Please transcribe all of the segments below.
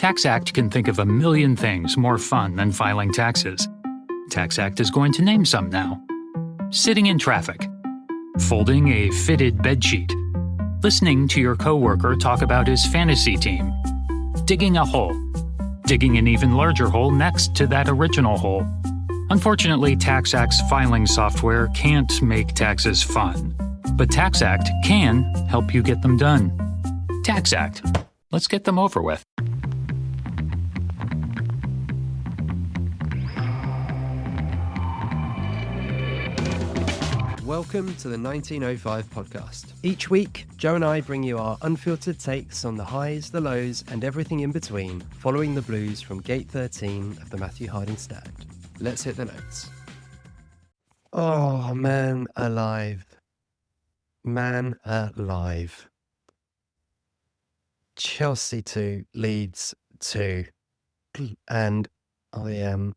TaxAct can think of a million things more fun than filing taxes. TaxAct is going to name some now. Sitting in traffic. Folding a fitted bedsheet. Listening to your coworker talk about his fantasy team. Digging a hole. Digging an even larger hole next to that original hole. Unfortunately, TaxAct's filing software can't make taxes fun. But TaxAct can help you get them done. TaxAct. Let's get them over with. Welcome to the 1905 podcast. Each week, Joe and I bring you our unfiltered takes on the highs, the lows, and everything in between, following the blues from Gate 13 of the Matthew Harding Stand. Let's hit the notes. Oh, man alive. Man alive. Chelsea 2, Leeds 2. And I am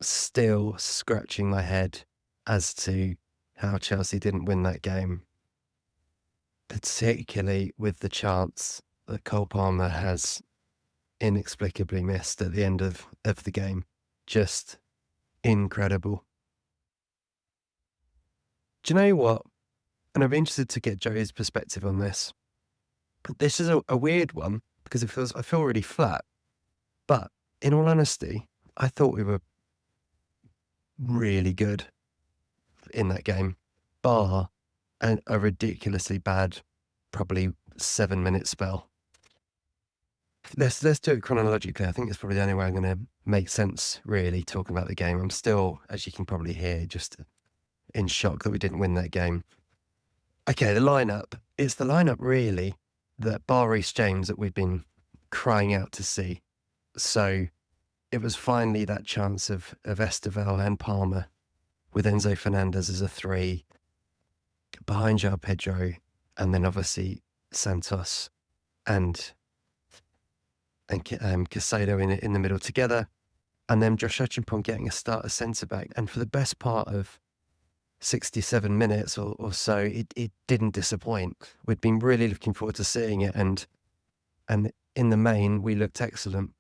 still scratching my head as to how Chelsea didn't win that game, particularly with the chance that Cole Palmer has inexplicably missed at the end of the game. Just incredible. Do you know what? And I'm interested to get Joey's perspective on this. This is a weird one because I feel really flat. But in all honesty, I thought we were really good in that game, bar a ridiculously bad, probably 7-minute spell. Let's do it chronologically. I think it's probably the only way I'm going to make sense, really, talking about the game. I'm still, as you can probably hear, just in shock that we didn't win that game. Okay, the lineup. It's the lineup, really, that bar Reece James that we've been crying out to see. So it was finally that chance of Esteval and Palmer with Enzo Fernandez as a 3, behind Joao Pedro, and then obviously Santos and Caicedo in the middle together, and then Josh Hutchinson getting a start as centre-back. And for the best part of 67 minutes or so, it didn't disappoint. We'd been really looking forward to seeing it, and in the main, we looked excellent.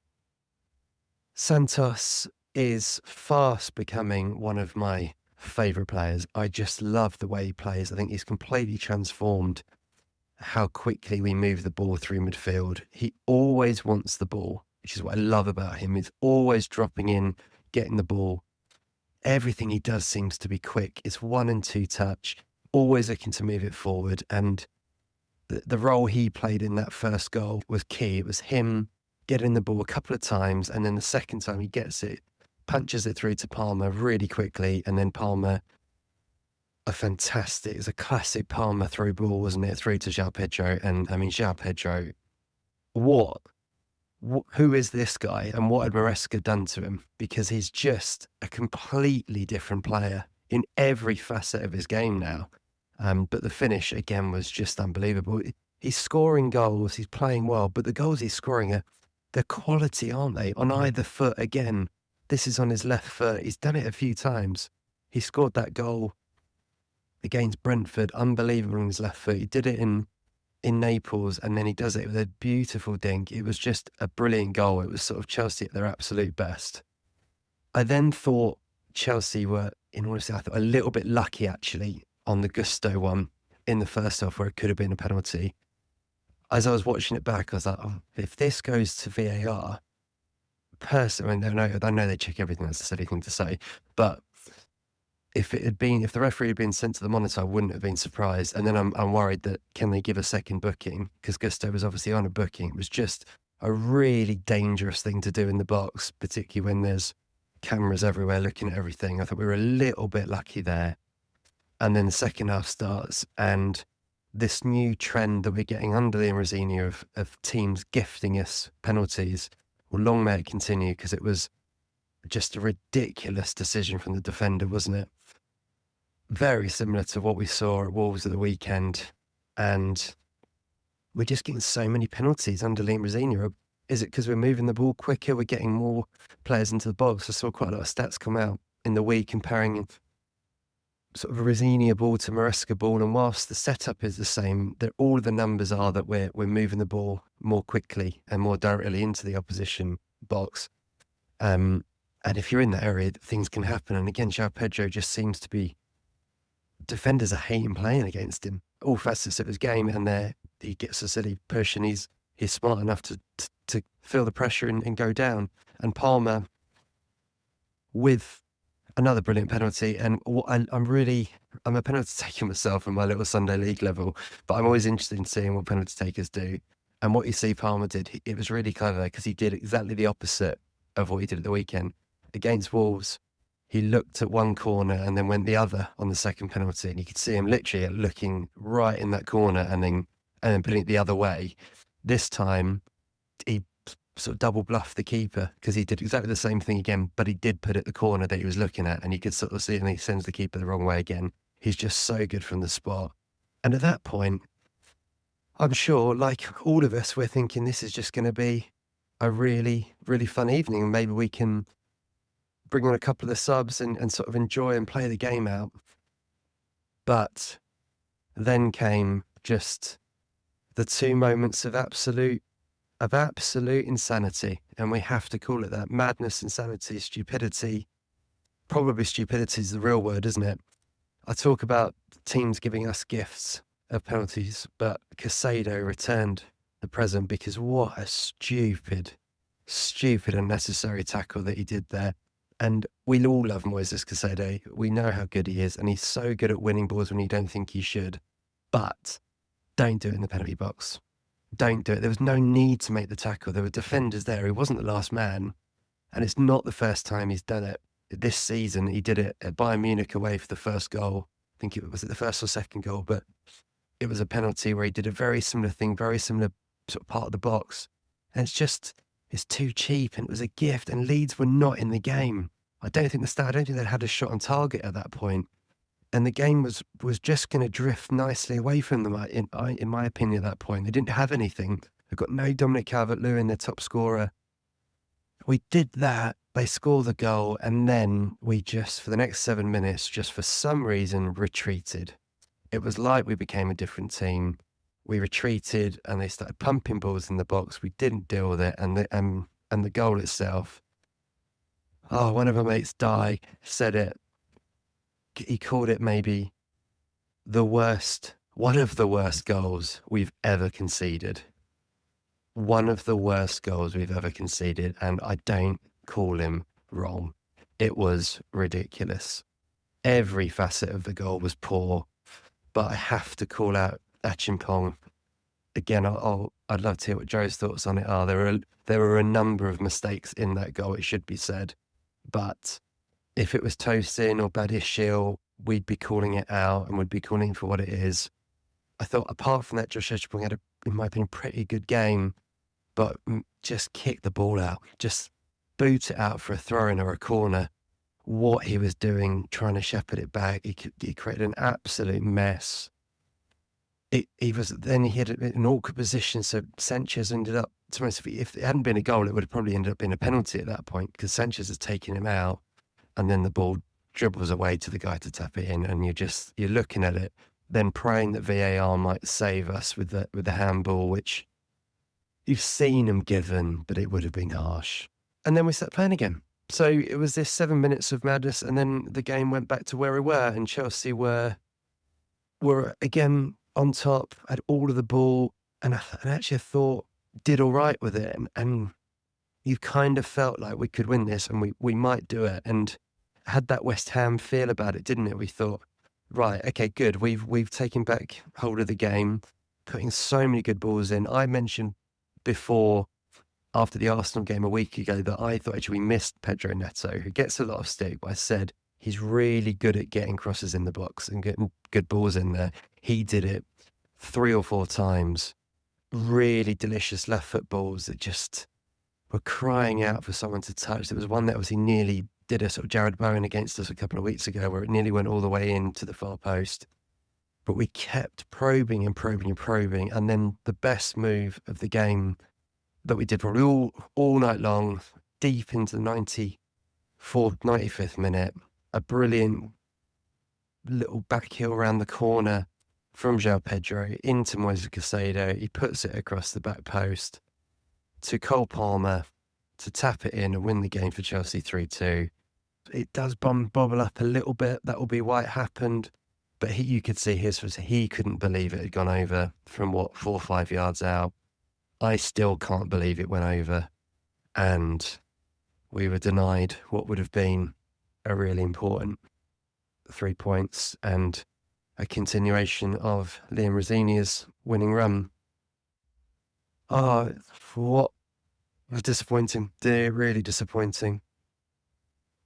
Santos is fast becoming one of my favourite players. I just love the way he plays. I think he's completely transformed how quickly we move the ball through midfield. He always wants the ball, which is what I love about him. He's always dropping in, getting the ball. Everything he does seems to be quick. It's 1 and 2 touch, always looking to move it forward. And the role he played in that first goal was key. It was him getting the ball a couple of times, and then the second time he gets it, punches it through to Palmer really quickly, and then Palmer, it was a classic Palmer through ball, wasn't it, through to Joao Pedro. And I mean, Joao Pedro, who is this guy, and what had Maresca done to him? Because he's just a completely different player in every facet of his game now. But the finish, again, was just unbelievable. He's scoring goals, he's playing well, but the goals he's scoring they're quality, aren't they? On either foot, again. This is on his left foot. He's done it a few times. He scored that goal against Brentford, unbelievable on his left foot. He did it in Naples, and then he does it with a beautiful dink. It was just a brilliant goal. It was sort of Chelsea at their absolute best. I then thought Chelsea were, in honesty, I thought a little bit lucky, actually, on the Gusto one in the first half where it could have been a penalty. As I was watching it back, I was like, oh, if this goes to VAR, I know they check everything. That's a silly thing to say, but if the referee had been sent to the monitor, I wouldn't have been surprised. And then I'm worried that can they give a second booking, because Gusto was obviously on a booking. It was just a really dangerous thing to do in the box, particularly when there's cameras everywhere looking at everything. I thought we were a little bit lucky there. And then the second half starts, and this new trend that we're getting under the Rosini of teams gifting us penalties. Well, long may it continue, because it was just a ridiculous decision from the defender, wasn't it? Very similar to what we saw at Wolves at the weekend. And we're just getting so many penalties under Liam Rosini. Is it because we're moving the ball quicker? We're getting more players into the box. I saw quite a lot of stats come out in the week comparing sort of a Rosinia ball to Maresca ball, and whilst the setup is the same, all the numbers are that we're moving the ball more quickly and more directly into the opposition box. And if you're in that area, things can happen. And again, Joao Pedro just seems to be, defenders are hating playing against him. All facets of his game, and he gets a silly push, and he's smart enough to feel the pressure and go down. And Palmer with another brilliant penalty. And I'm a penalty taker myself in my little Sunday league level, but I'm always interested in seeing what penalty takers do. And what you see Palmer did, it was really clever, because he did exactly the opposite of what he did at the weekend. Against Wolves, he looked at one corner and then went the other on the second penalty, and you could see him literally looking right in that corner and then putting it the other way. This time, he sort of double bluffed the keeper, because he did exactly the same thing again, but he did put it the corner that he was looking at, and you could sort of see, and he sends the keeper the wrong way again. He's just so good from the spot. And at that point, I'm sure, like all of us, we're thinking this is just going to be a really, really fun evening, and maybe we can bring on a couple of the subs and sort of enjoy and play the game out. But then came just the two moments of absolute insanity, and we have to call it that. Madness, insanity, stupidity. Probably stupidity is the real word, isn't it? I talk about teams giving us gifts of penalties, but Caicedo returned the present, because what a stupid unnecessary tackle that he did there. And we all love Moises Caicedo. We know how good he is, and he's so good at winning balls when you don't think he should. But don't do it in the penalty box. Don't do it. There was no need to make the tackle. There were defenders there. He wasn't the last man. And it's not the first time he's done it. This season, he did it at Bayern Munich away for the first goal. I think it was the first or second goal, but it was a penalty where he did a very similar thing, very similar sort of part of the box. And it's too cheap, and it was a gift, and Leeds were not in the game. I don't think they had a shot on target at that point. And the game was just going to drift nicely away from them, in my opinion, at that point. They didn't have anything. They've got no Dominic Calvert-Lewin, their top scorer. We did that. They score the goal, and then we just, for the next 7 minutes, just for some reason, retreated. It was like we became a different team. We retreated, and they started pumping balls in the box. We didn't deal with it, and the goal itself. Oh, one of our mates, Di, said it. He called it maybe one of the worst goals we've ever conceded. One of the worst goals we've ever conceded, and I don't call him wrong. It was ridiculous. Every facet of the goal was poor, but I have to call out Achimpong. Again, I'd love to hear what Joe's thoughts on it are. There were a number of mistakes in that goal, it should be said, but if it was Tosin or Badiashile, we'd be calling it out and we'd be calling it for what it is. I thought, apart from that, Josh Achimpong had in my opinion, pretty good game, but just kick the ball out, just boot it out for a throw-in or a corner. What he was doing, trying to shepherd it back, he created an absolute mess. He had an awkward position, so Sanchez ended up, to be honest, if it hadn't been a goal, it would have probably ended up being a penalty at that point, because Sanchez has taken him out, and then the ball dribbles away to the guy to tap it in, and you're looking at it, then praying that VAR might save us with the handball, which you've seen him given, but it would have been harsh. And then we started playing again. So it was this 7 minutes of madness, and then the game went back to where we were, and Chelsea were again on top, had all of the ball, and actually I thought did all right with it, and you kind of felt like we could win this, and we might do it, and had that West Ham feel about it, didn't it? We thought, right, okay, good. We've taken back hold of the game, putting so many good balls in. I mentioned before, after the Arsenal game a week ago, that I thought actually we missed Pedro Neto, who gets a lot of stick, but I said he's really good at getting crosses in the box and getting good balls in there. He did it 3 or 4 times. Really delicious left foot balls that just were crying out for someone to touch. There was one that he nearly did a sort of Jared Bowen against us a couple of weeks ago, where it nearly went all the way into the far post. But we kept probing and probing and probing. And then the best move of the game that we did probably all night long, deep into the 94th, 95th minute, a brilliant little back heel around the corner from Joao Pedro into Moises Caicedo. He puts it across the back post to Cole Palmer to tap it in and win the game for Chelsea 3-2. It does bobble up a little bit. That will be why it happened. But you could see he couldn't believe it had gone over from 4 or 5 yards out. I still can't believe it went over. And we were denied what would have been a really important 3 points and a continuation of Liam Rosenior's winning run. Oh, what was disappointing. Really disappointing.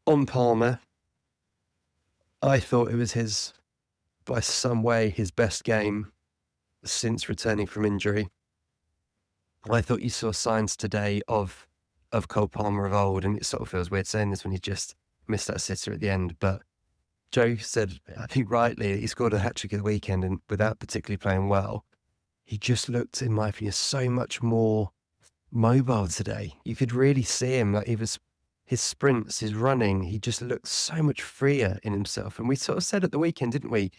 On Palmer, I thought it was by some way, his best game since returning from injury. I thought you saw signs today of Cole Palmer of old, and it sort of feels weird saying this when he just missed that sitter at the end. But Joe said, I think rightly, he scored a hat-trick at the weekend, and without particularly playing well, he just looked, in my opinion, so much more mobile today. You could really see him, like his sprints, his running, he just looked so much freer in himself. And we sort of said at the weekend, didn't we,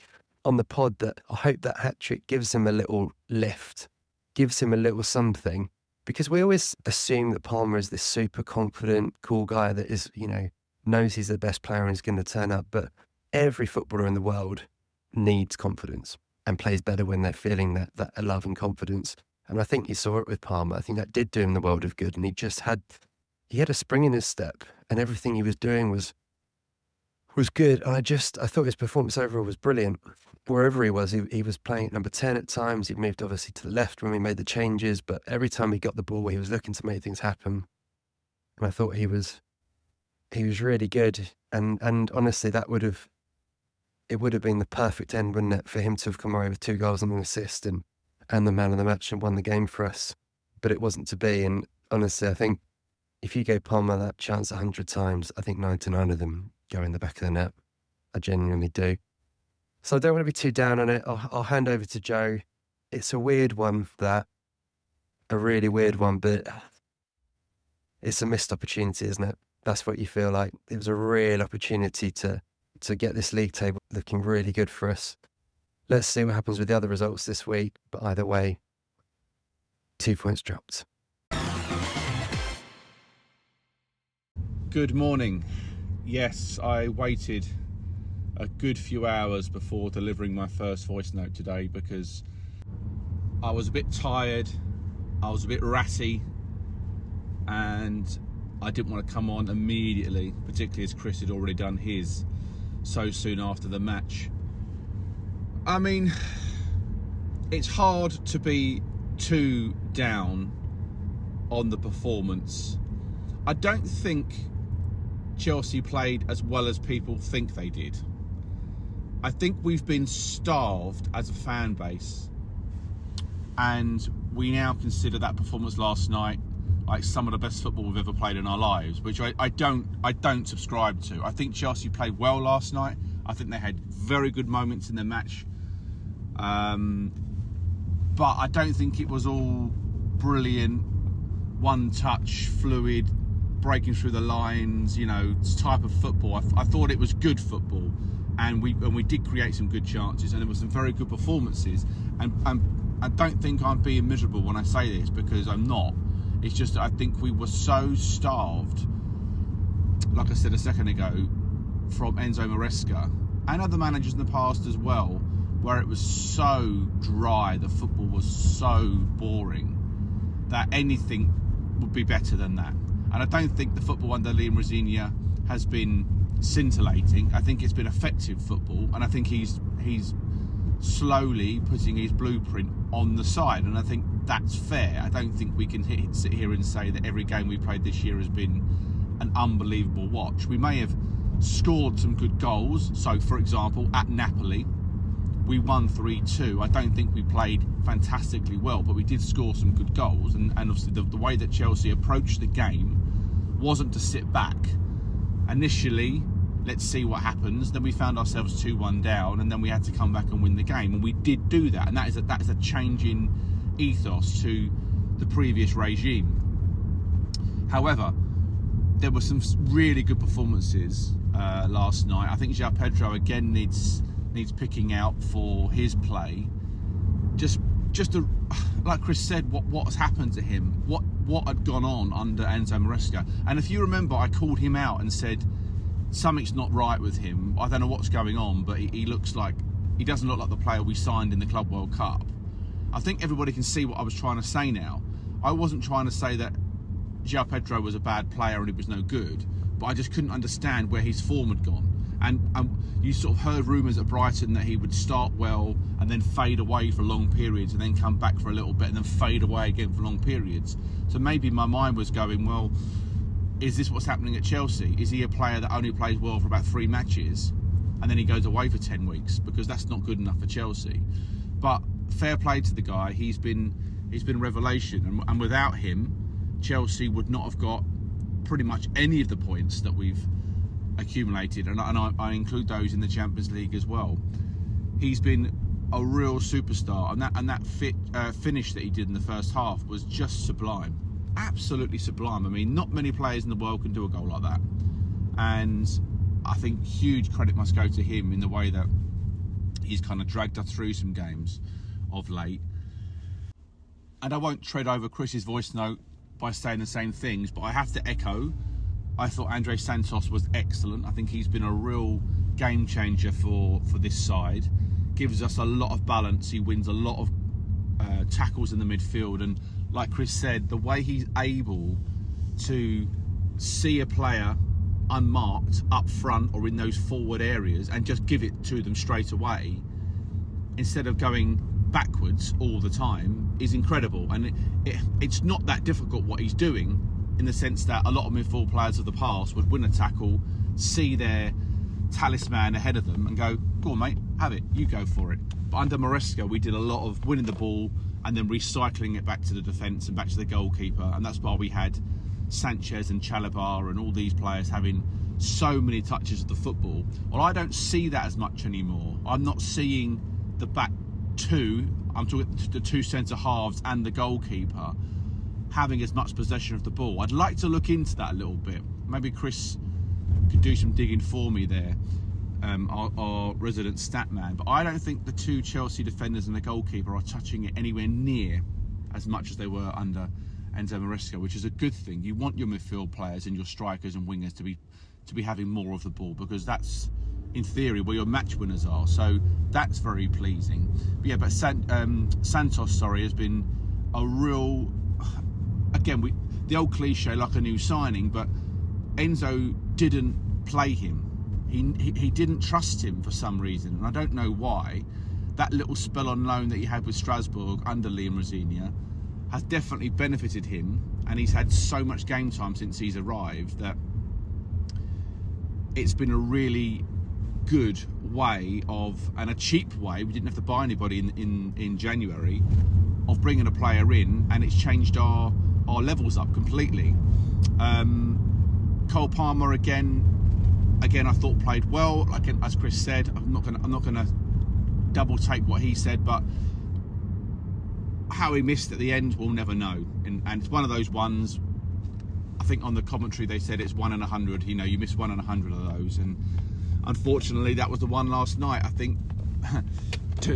on the pod, that I hope that hat-trick gives him a little lift, gives him a little something, because we always assume that Palmer is this super confident, cool guy that is, knows he's the best player and is going to turn up. But every footballer in the world needs confidence and plays better when they're feeling that love and confidence. And I think you saw it with Palmer. I think that did do him the world of good. And he had a spring in his step, and everything he was doing was good. I thought his performance overall was brilliant. Wherever he was playing at number 10 at times. He moved obviously to the left when we made the changes, but every time he got the ball, he was looking to make things happen. And I thought he was really good. And honestly, it would have been the perfect end, wouldn't it, for him to have come away with 2 goals and an assist and the man of the match and won the game for us. But it wasn't to be. And honestly, I think if you gave Palmer that chance 100 times, I think 99 of them go in the back of the net. I genuinely do. So I don't want to be too down on it. I'll hand over to Joe. It's a weird one, a really weird one, but it's a missed opportunity, isn't it? That's what you feel like. It was a real opportunity to get this league table looking really good for us. Let's see what happens with the other results this week. But either way, 2 points dropped. Good morning. Yes, I waited a good few hours before delivering my first voice note today because I was a bit tired, I was a bit ratty, and I didn't want to come on immediately, particularly as Chris had already done his so soon after the match. I mean, it's hard to be too down on the performance. I don't think Chelsea played as well as people think they did. I think we've been starved as a fan base, and we now consider that performance last night like some of the best football we've ever played in our lives, which I don't subscribe to. I think Chelsea played well last night. I think they had very good moments in the match, but I don't think it was all brilliant, one touch, fluid, breaking through the lines, type of football. I thought it was good football, and we did create some good chances, and there were some very good performances. And I don't think I'm being miserable when I say this, because I'm not. It's just that I think we were so starved, like I said a second ago, from Enzo Maresca and other managers in the past as well, where it was so dry, the football was so boring, that anything would be better than that. And I don't think the football under Liam Rosenior has been scintillating. I think it's been effective football, and I think he's slowly putting his blueprint on the side, and I think that's fair. I don't think we can sit here and say that every game we played this year has been an unbelievable watch. We may have scored some good goals. So, for example, at Napoli, we won 3-2. I don't think we played fantastically well, but we did score some good goals. And obviously the way that Chelsea approached the game wasn't to sit back. Initially, let's see what happens. Then we found ourselves 2-1 down, and then we had to come back and win the game. And we did do that. And that is a change in ethos to the previous regime. However, there were some really good performances last night. I think Joao Pedro again needs needs picking out for his play. Just like Chris said, what has happened to him? What had gone on under Enzo Maresca? And if you remember, I called him out and said something's not right with him. I don't know what's going on, but he doesn't look like the player we signed in the Club World Cup. I think everybody can see what I was trying to say now. I wasn't trying to say that Joao Pedro was a bad player and he was no good, but I just couldn't understand where his form had gone. And you sort of heard rumours at Brighton that he would start well and then fade away for long periods and then come back for a little bit and then fade away again for long periods. So maybe my mind was going, well, is this what's happening at Chelsea? Is he a player that only plays well for about 3 matches and then he goes away for 10 weeks? Because that's not good enough for Chelsea. But fair play to the guy. He's been revelation. And without him, Chelsea would not have got pretty much any of the points that we've accumulated, and I include those in the Champions League as well. He's been a real superstar, and that finish that he did in the first half was just sublime, absolutely sublime. I mean, not many players in the world can do a goal like that, and I think huge credit must go to him in the way that he's kind of dragged us through some games of late. And I won't tread over Chris's voice note by saying the same things, but I have to echo, I thought Andre Santos was excellent. I think he's been a real game changer for this side. Gives us a lot of balance. He wins a lot of tackles in the midfield. And like Chris said, the way he's able to see a player unmarked up front or in those forward areas and just give it to them straight away instead of going backwards all the time is incredible. And it's not that difficult what he's doing, in the sense that a lot of midfield players of the past would win a tackle, see their talisman ahead of them and go, go on mate, have it, you go for it. But under Maresca, we did a lot of winning the ball and then recycling it back to the defence and back to the goalkeeper, and that's why we had Sanchez and Chalobah and all these players having so many touches of the football. Well, I don't see that as much anymore. I'm not seeing the back two, I'm talking the 2 centre halves and the goalkeeper, having as much possession of the ball. I'd like to look into that a little bit. Maybe Chris could do some digging for me there, our resident stat man. But I don't think the 2 Chelsea defenders and the goalkeeper are touching it anywhere near as much as they were under Enzo Maresca, which is a good thing. You want your midfield players and your strikers and wingers to be having more of the ball, because that's, in theory, where your match winners are. So that's very pleasing. But yeah, but Santos, has been a real, again, the old cliche, like a new signing, but Enzo didn't play him. He didn't trust him for some reason, and I don't know why. That little spell on loan that he had with Strasbourg under Liam Rosenior has definitely benefited him, and he's had so much game time since he's arrived that it's been a really good way of, and a cheap way, we didn't have to buy anybody in January, of bringing a player in, and it's changed our levels up completely. Cole Palmer again I thought played well. Like as Chris said, I'm not gonna double take what he said, but how he missed at the end, we'll never know. And it's one of those ones. I think on the commentary they said it's 1 in 100. You know, you miss 1 in 100 of those, and unfortunately that was the one last night. I think,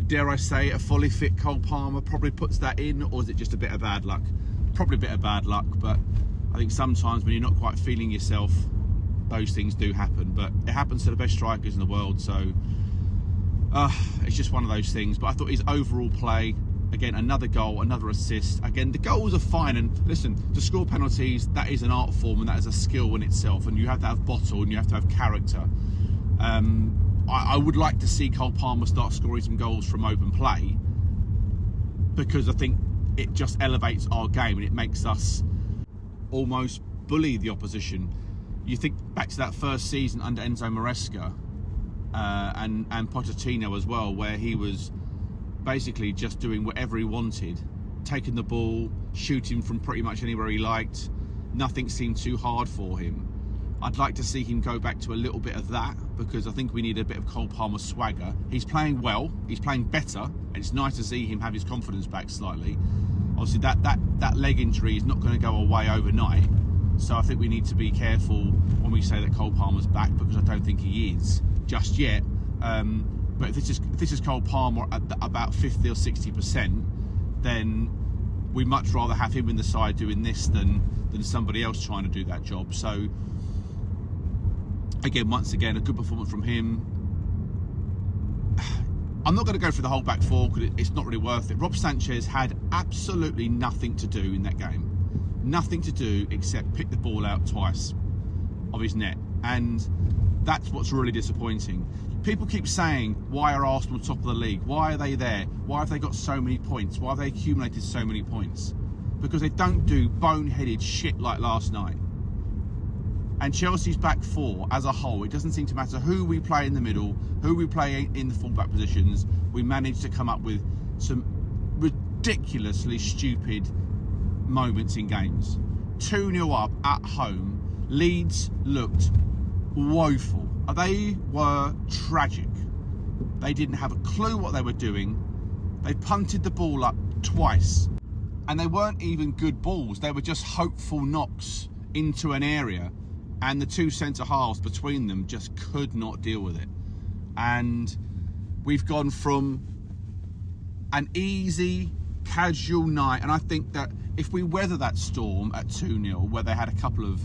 dare I say, a fully fit Cole Palmer probably puts that in, or is it just a bit of bad luck? Probably a bit of bad luck, but I think sometimes when you're not quite feeling yourself, those things do happen. But it happens to the best strikers in the world, so it's just one of those things. But I thought his overall play, again, another goal, another assist. Again, the goals are fine, and listen, to score penalties, that is an art form and that is a skill in itself, and you have to have bottle and you have to have character. I would like to see Cole Palmer start scoring some goals from open play, because I think it just elevates our game and it makes us almost bully the opposition. You think back to that first season under Enzo Maresca and Pochettino as well, where he was basically just doing whatever he wanted, taking the ball, shooting from pretty much anywhere he liked. Nothing seemed too hard for him. I'd like to see him go back to a little bit of that, because I think we need a bit of Cole Palmer swagger. He's playing well, he's playing better, and it's nice to see him have his confidence back slightly. Obviously that leg injury is not going to go away overnight, so I think we need to be careful when we say that Cole Palmer's back, because I don't think he is just yet. But if this is Cole Palmer at about 50 or 60%, then we'd much rather have him in the side doing this than somebody else trying to do that job. So again, once again, a good performance from him. I'm not going to go through the whole back four because it's not really worth it. Rob Sanchez had absolutely nothing to do in that game. Nothing to do except pick the ball out twice of his net. And that's what's really disappointing. People keep saying, why are Arsenal top of the league? Why are they there? Why have they got so many points? Why have they accumulated so many points? Because they don't do boneheaded shit like last night. And Chelsea's back four as a whole, it doesn't seem to matter who we play in the middle, who we play in the full-back positions, we manage to come up with some ridiculously stupid moments in games. 2-0 up at home, Leeds looked woeful. They were tragic. They didn't have a clue what they were doing. They punted the ball up twice. And they weren't even good balls. They were just hopeful knocks into an area. And the two centre-halves between them just could not deal with it. And we've gone from an easy, casual night. And I think that if we weather that storm at 2-0, where they had a couple of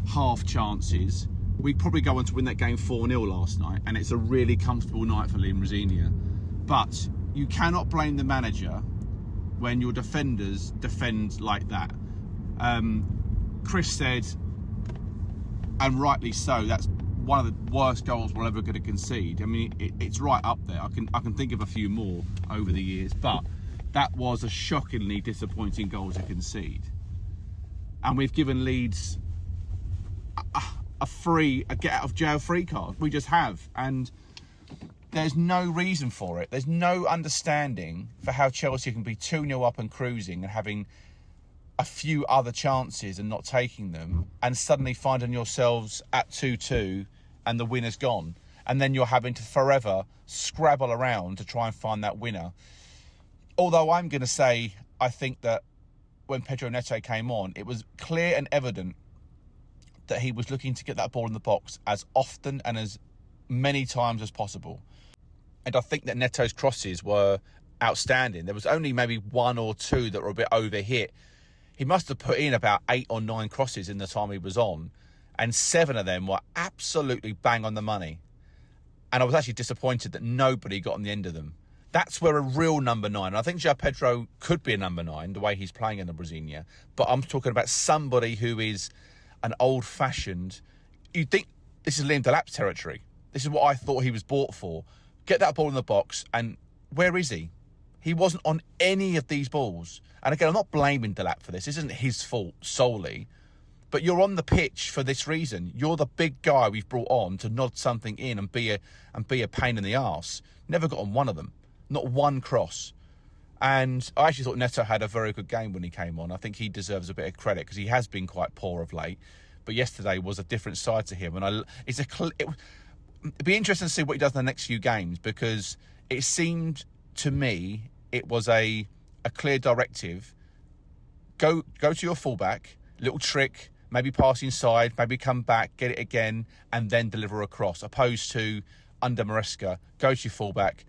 half chances, we'd probably go on to win that game 4-0 last night, and it's a really comfortable night for Liam Rosinia. But you cannot blame the manager when your defenders defend like that. Chris said, and rightly so, that's one of the worst goals we're ever going to concede. I mean, it's right up there. I can think of a few more over the years, but that was a shockingly disappointing goal to concede. And we've given Leeds a get out of jail free card. We just have, and there's no reason for it. There's no understanding for how Chelsea can be 2-0 up and cruising and having a few other chances and not taking them, and suddenly finding yourselves at 2-2 and the winner's gone, and then you're having to forever scrabble around to try and find that winner. Although I'm going to say, I think that when Pedro Neto came on, it was clear and evident that he was looking to get that ball in the box as often and as many times as possible. And I think that Neto's crosses were outstanding. There was only maybe one or two that were a bit overhit. He must have put in about 8 or 9 crosses in the time he was on, and 7 of them were absolutely bang on the money. And I was actually disappointed that nobody got on the end of them. That's where a real number 9, and I think Joao Pedro could be a number 9, the way he's playing in the Brasilia, but I'm talking about somebody who is an old-fashioned... You'd think this is Liam Delap's territory. This is what I thought he was bought for. Get that ball in the box, and where is he? He wasn't on any of these balls. And again, I'm not blaming Delap for this. This isn't his fault solely. But you're on the pitch for this reason. You're the big guy we've brought on to nod something in and be a pain in the arse. Never got on one of them. Not one cross. And I actually thought Neto had a very good game when he came on. I think he deserves a bit of credit because he has been quite poor of late. But yesterday was a different side to him. And it'd be interesting to see what he does in the next few games, because it seemed to me it was a clear directive. Go to your fullback, little trick, maybe pass inside, maybe come back, get it again, and then deliver a cross. Opposed to under Maresca, go to your fullback,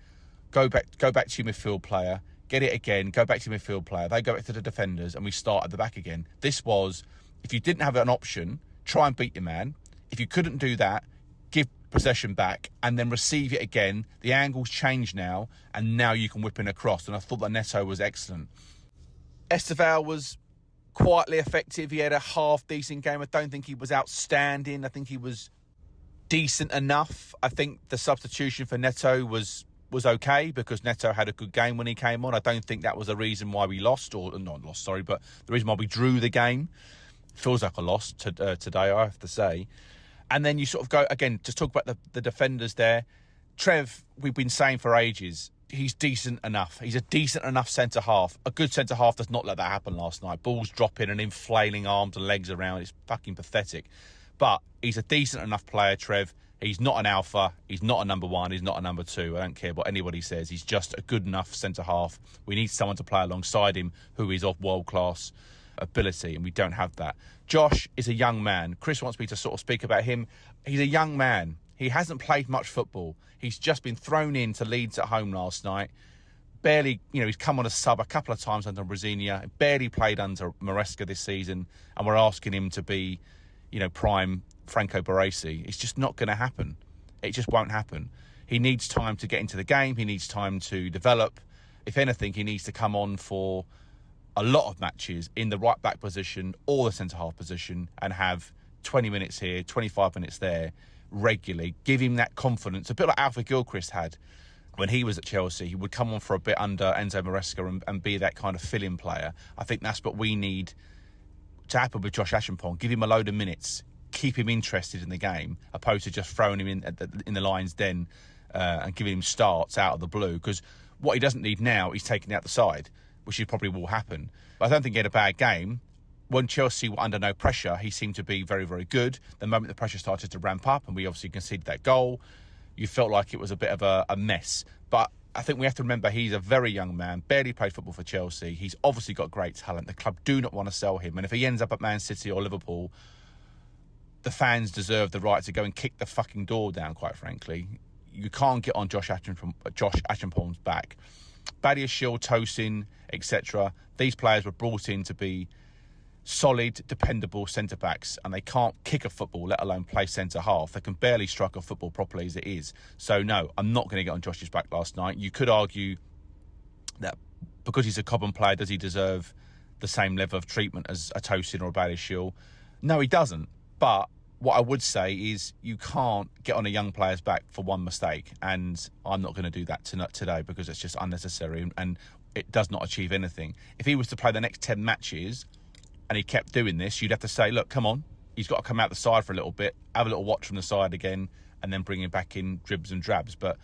go back to your midfield player, get it again, go back to your midfield player. They go back to the defenders, and we start at the back again. This was, if you didn't have an option, try and beat your man. If you couldn't do that, give possession back and then receive it again. The angle's changed now, and now you can whip in a cross. And I thought that Neto was excellent. Esteval was quietly effective. He had a half-decent game. I don't think he was outstanding. I think he was decent enough. I think the substitution for Neto was okay, because Neto had a good game when he came on. I don't think that was the reason why we lost, or not lost, sorry, but the reason why we drew the game. Feels like a loss today, I have to say. And then you sort of go, again, just talk about the defenders there. Trev, we've been saying for ages, he's decent enough. He's a decent enough centre-half. A good centre-half does not let that happen last night. Balls dropping and him flailing arms and legs around. It's fucking pathetic. But he's a decent enough player, Trev. He's not an alpha. He's not a number 1. He's not a number 2. I don't care what anybody says. He's just a good enough centre-half. We need someone to play alongside him who is of world-class ability, and we don't have that. Josh is a young man. Chris wants me to sort of speak about him. He's a young man. He hasn't played much football. He's just been thrown in to Leeds at home last night. Barely, he's come on a sub a couple of times under Brasilia. Barely played under Maresca this season, and we're asking him to be, prime Franco Baresi. It's just not going to happen. It just won't happen. He needs time to get into the game. He needs time to develop. If anything, he needs to come on for a lot of matches in the right back position or the centre half position and have 20 minutes here, 25 minutes there regularly. Give him that confidence, a bit like Alfred Gilchrist had when he was at Chelsea. He would come on for a bit under Enzo Maresca and be that kind of fill-in player. I think that's what we need to happen with Josh Acheampong. Give him a load of minutes, keep him interested in the game, opposed to just throwing him in the lion's den and giving him starts out of the blue. Because what he doesn't need now is taking out the side, which probably will happen. But I don't think he had a bad game. When Chelsea were under no pressure, he seemed to be very, very good. The moment the pressure started to ramp up and we obviously conceded that goal, you felt like it was a bit of a mess. But I think we have to remember he's a very young man, barely played football for Chelsea. He's obviously got great talent. The club do not want to sell him. And if he ends up at Man City or Liverpool, the fans deserve the right to go and kick the fucking door down, quite frankly. You can't get on Josh Acheampong's back. Badiashile, Tosin, etc. These players were brought in to be solid, dependable centre-backs, and they can't kick a football, let alone play centre-half. They can barely strike a football properly as it is. So, no, I'm not going to get on Josh's back last night. You could argue that because he's a Cobham player, does he deserve the same level of treatment as a Tosin or a Badiashile? No, he doesn't. But what I would say is you can't get on a young player's back for one mistake, and I'm not going to do that today because it's just unnecessary and it does not achieve anything. If he was to play the next 10 matches and he kept doing this, you'd have to say, look, come on, he's got to come out the side for a little bit, have a little watch from the side again, and then bring him back in dribs and drabs. But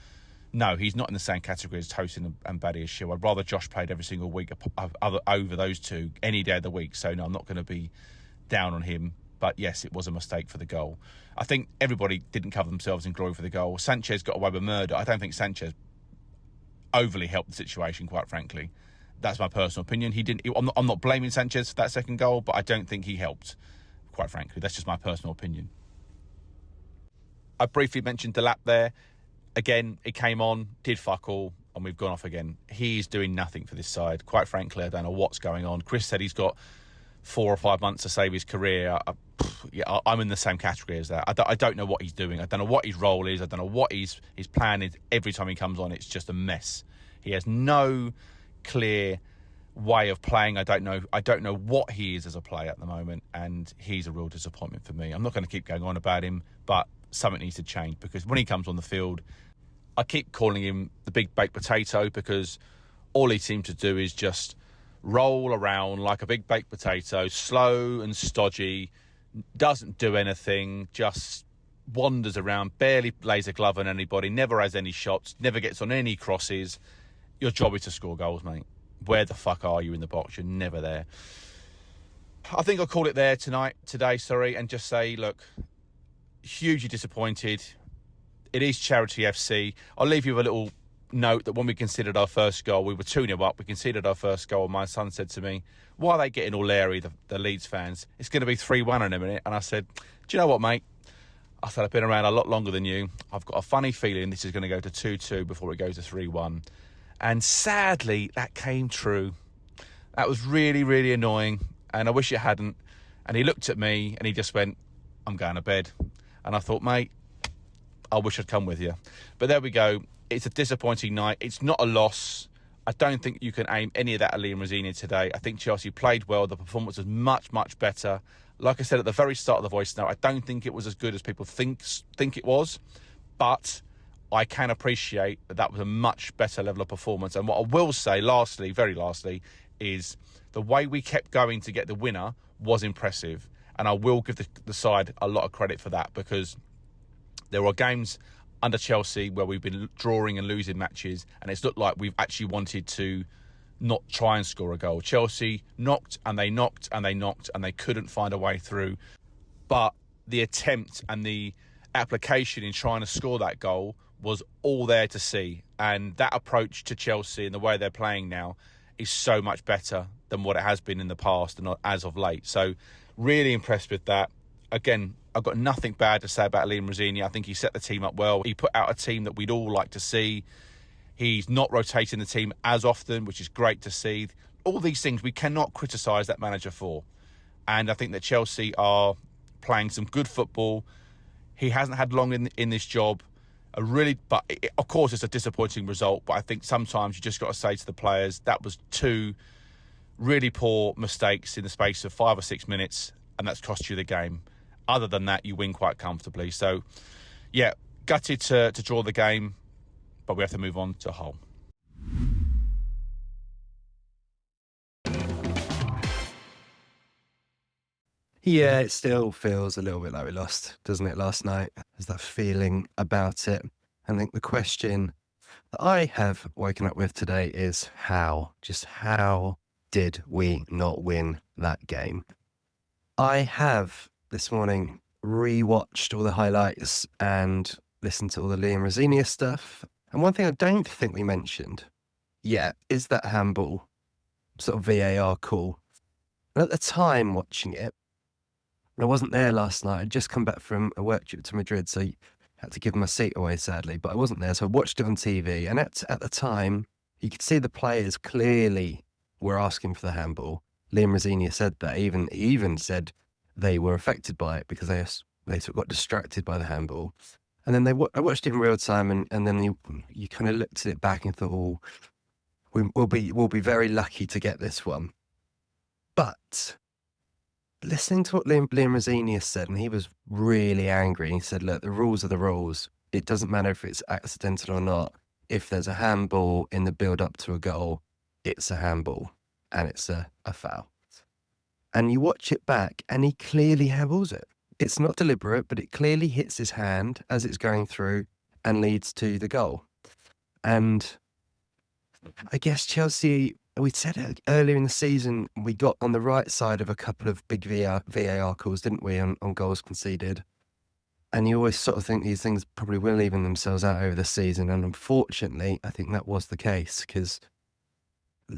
no, he's not in the same category as Tosin and Badiashile. I'd rather Josh played every single week over those two any day of the week. So no, I'm not going to be down on him. But yes, it was a mistake for the goal. I think everybody didn't cover themselves in glory for the goal. Sanchez got away with murder. I don't think Sanchez overly helped the situation, quite frankly. That's my personal opinion. I'm not blaming Sanchez for that second goal, but I don't think he helped, quite frankly. That's just my personal opinion. I briefly mentioned Delap there. Again, it came on, did fuck all, and we've gone off again. He's doing nothing for this side. Quite frankly, I don't know what's going on. Chris said he's got 4 or 5 months to save his career. I'm in the same category as that. I don't know what he's doing. I don't know what his role is. I don't know what his plan is. Every time he comes on, it's just a mess. He has no clear way of playing. I don't know what he is as a player at the moment, and he's a real disappointment for me. I'm not going to keep going on about him, but something needs to change, because when he comes on the field, I keep calling him the big baked potato, because all he seems to do is just roll around like a big baked potato, slow and stodgy, doesn't do anything, just wanders around, barely lays a glove on anybody, never has any shots, never gets on any crosses. Your job is to score goals, mate. Where the fuck are you in the box? You're never there. I think I'll call it there today, and just say, look, hugely disappointed. It is Charity FC. I'll leave you with a little note that when we considered our first goal, we were 2-0 up. We conceded our first goal, and my son said to me, why are they getting all leery, the Leeds fans? It's going to be 3-1 in a minute. And I said, do you know what, mate? I said, I've been around a lot longer than you. I've got a funny feeling this is going to go to 2-2 before it goes to 3-1. And sadly, that came true. That was really, really annoying, and I wish it hadn't. And he looked at me and he just went, I'm going to bed. And I thought, mate, I wish I'd come with you. But there we go. It's a disappointing night. It's not a loss. I don't think you can aim any of that at Liam Rosini today. I think Chelsea played well. The performance was much, much better. Like I said at the very start of the voice note, I don't think it was as good as people think it was. But I can appreciate that was a much better level of performance. And what I will say, lastly, very lastly, is the way we kept going to get the winner was impressive. And I will give the side a lot of credit for that, because there are games under Chelsea where we've been drawing and losing matches, and it's looked like we've actually wanted to not try and score a goal. Chelsea knocked and they knocked and they knocked and they couldn't find a way through. But the attempt and the application in trying to score that goal was all there to see. And that approach to Chelsea and the way they're playing now is so much better than what it has been in the past and as of late. So really impressed with that. Again, I've got nothing bad to say about Liam Rosini. I think he set the team up well. He put out a team that we'd all like to see. He's not rotating the team as often, which is great to see. All these things we cannot criticise that manager for. And I think that Chelsea are playing some good football. He hasn't had long in this job. Of course, it's a disappointing result. But I think sometimes you just got to say to the players, that was 2 really poor mistakes in the space of 5 or 6 minutes, and that's cost you the game. Other than that, you win quite comfortably. So, yeah, gutted to draw the game, but we have to move on to Hull. Yeah, it still feels a little bit like we lost, doesn't it, last night? There's that feeling about it. I think the question that I have woken up with today is how did we not win that game? I have this morning rewatched all the highlights and listened to all the Liam Rosini stuff. And one thing I don't think we mentioned yet is that handball sort of VAR call. And at the time watching it, I wasn't there last night. I'd just come back from a work trip to Madrid, so I had to give my seat away, sadly. But I wasn't there, so I watched it on TV. And at the time, you could see the players clearly were asking for the handball. Liam Rosini said that. He even said they were affected by it because they sort of got distracted by the handball. And then I watched it in real time, and then you kind of looked at it back and thought, oh, we'll be very lucky to get this one. But listening to what Liam Rosini said, and he was really angry. He said, look, the rules are the rules. It doesn't matter if it's accidental or not. If there's a handball in the build-up to a goal, it's a handball, and it's a foul. And you watch it back, and he clearly handballs it. It's not deliberate, but it clearly hits his hand as it's going through and leads to the goal. And I guess Chelsea, we said it earlier in the season, we got on the right side of a couple of big VAR calls, didn't we, on goals conceded? And you always sort of think these things probably will even themselves out over the season. And unfortunately, I think that was the case because,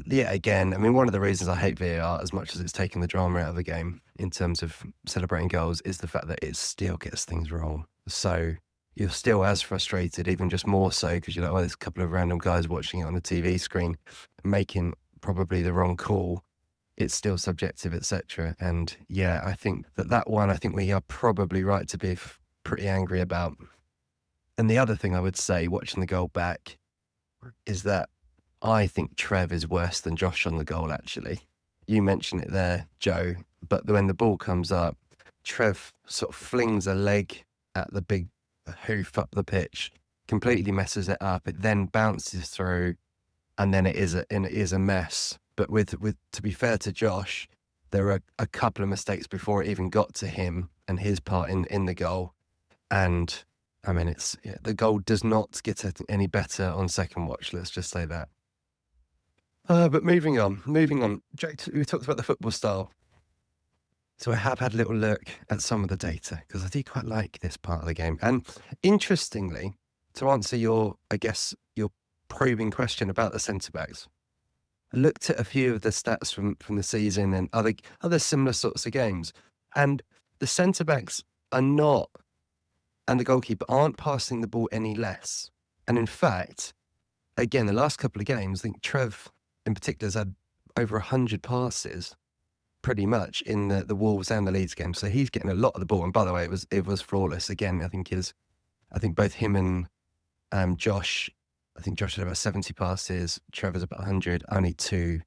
yeah, again, I mean, one of the reasons I hate VAR as much as it's taken the drama out of the game in terms of celebrating goals is the fact that it still gets things wrong. So you're still as frustrated, even just more so because you're like, well, there's a couple of random guys watching it on the TV screen making probably the wrong call. It's still subjective, etc. And yeah, I think that one, I think we are probably right to be pretty angry about. And the other thing I would say, watching the goal back, is that I think Trev is worse than Josh on the goal, actually. You mentioned it there, Joe, but when the ball comes up, Trev sort of flings a leg at the big hoof up the pitch, completely messes it up. It then bounces through, and then it is a mess. But with to be fair to Josh, there are a couple of mistakes before it even got to him and his part in the goal. And I mean, the goal does not get any better on second watch. Let's just say that. But moving on. Jake, we talked about the football style. So I have had a little look at some of the data because I do quite like this part of the game. And interestingly, to answer your probing question about the centre-backs, I looked at a few of the stats from the season and other similar sorts of games. And the centre-backs are not, and the goalkeeper aren't passing the ball any less. And in fact, again, the last couple of games, I think Trev in particular has had over 100 passes pretty much in the Wolves and the Leeds game. So he's getting a lot of the ball. And by the way, it was flawless. Again, I think both him and Josh, I think Josh had about 70 passes, Trevor's about 100, only 2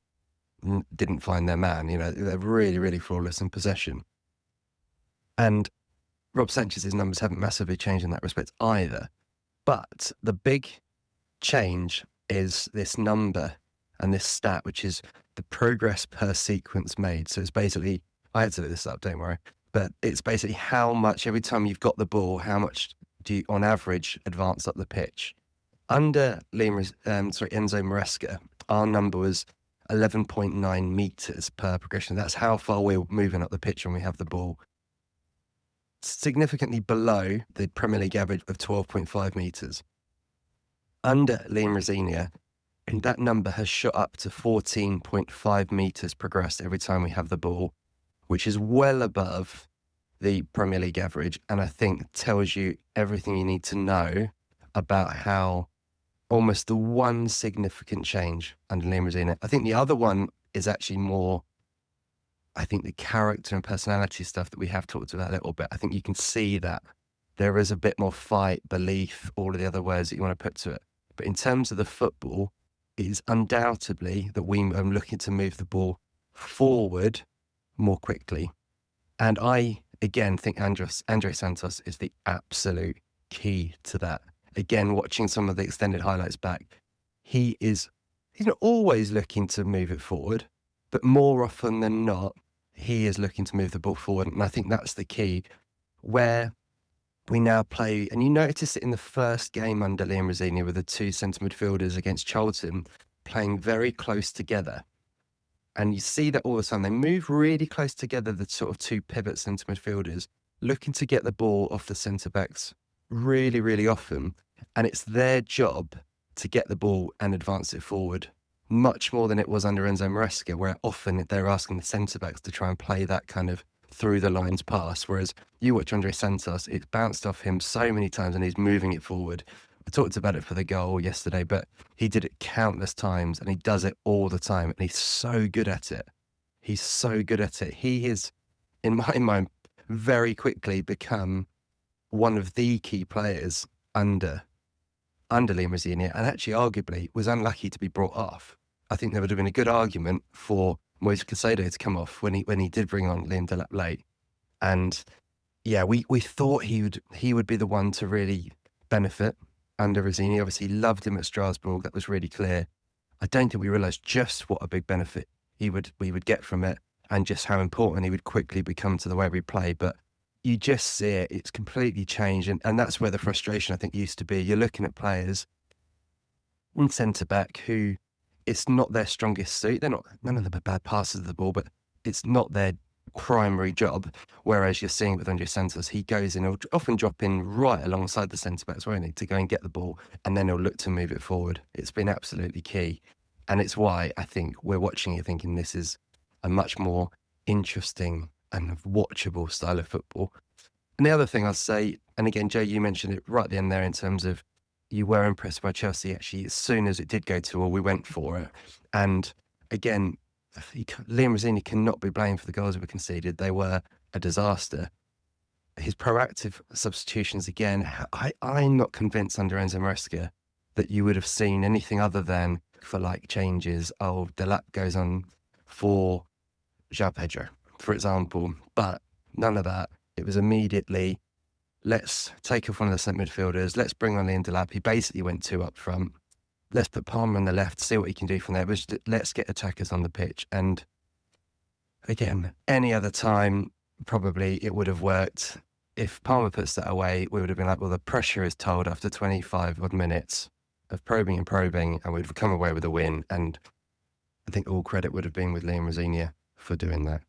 didn't find their man. You know, they're really, really flawless in possession. And Rob Sanchez's numbers haven't massively changed in that respect either. But the big change is this number and this stat, which is the progress per sequence made. So it's basically, I had to look this up, don't worry, but it's basically how much, every time you've got the ball, how much do you, on average, advance up the pitch. Under Enzo Maresca, our number was 11.9 metres per progression. That's how far we're moving up the pitch when we have the ball. Significantly below the Premier League average of 12.5 metres. Under Liam Rosini, and that number has shot up to 14.5 metres progressed every time we have the ball, which is well above the Premier League average, and I think tells you everything you need to know about how almost the one significant change under Liam Rosina. I think the other one is actually more, I think, the character and personality stuff that we have talked about a little bit. I think you can see that there is a bit more fight, belief, all of the other words that you want to put to it. But in terms of the football, it is undoubtedly that we are looking to move the ball forward more quickly. And I, again, think Andre Santos is the absolute key to that. Again, watching some of the extended highlights back, he's not always looking to move it forward, but more often than not, he is looking to move the ball forward. And I think that's the key, where we now play, and you notice it in the first game under Liam Rosini with the two centre midfielders against Charlton playing very close together. And you see that all the time. They move really close together, the sort of two pivot centre midfielders, looking to get the ball off the centre backs really, really often. And it's their job to get the ball and advance it forward, much more than it was under Enzo Maresca, where often they're asking the centre backs to try and play that kind of through the lines pass. Whereas you watch Andre Santos, it's bounced off him so many times and he's moving it forward. I talked about it for the goal yesterday, but he did it countless times and he does it all the time. And he's so good at it. He's so good at it. He is, in my mind, very quickly become one of the key players under Liam Rosini, and actually arguably was unlucky to be brought off. I think there would have been a good argument for Moise Caicedo to come off when he did bring on Liam Delap late. And yeah, we thought he would be the one to really benefit under Rosini. Obviously, he loved him at Strasbourg. That was really clear. I don't think we realised just what a big benefit we would get from it, and just how important he would quickly become to the way we play. But you just see it, it's completely changed. And that's where the frustration, I think, used to be. You're looking at players in centre-back who it's not their strongest suit. None of them are bad passers of the ball, but it's not their primary job. Whereas you're seeing with Andre Santos, he goes in, he'll often drop in right alongside the centre-backs, won't he, to go and get the ball, and then he'll look to move it forward. It's been absolutely key. And it's why I think we're watching it thinking this is a much more interesting and watchable style of football. And the other thing I'll say, and again, Joe, you mentioned it right at the end there in terms of you were impressed by Chelsea. Actually, as soon as it did go to all, we went for it. And again, Liam Rosini cannot be blamed for the goals that were conceded. They were a disaster. His proactive substitutions, again, I'm not convinced under Enzo Maresca that you would have seen anything other than for like changes. Oh, Delap goes on for Joao Pedro, for example, but none of that. It was immediately, let's take off one of the centre midfielders, let's bring on Liam Delap. He basically went two up front. Let's put Palmer on the left, see what he can do from there. It was, let's get attackers on the pitch. And again, any other time, probably it would have worked. If Palmer puts that away, we would have been like, well, the pressure is told after 25 odd minutes of probing, and we'd have come away with a win. And I think all credit would have been with Liam Rosini for doing that.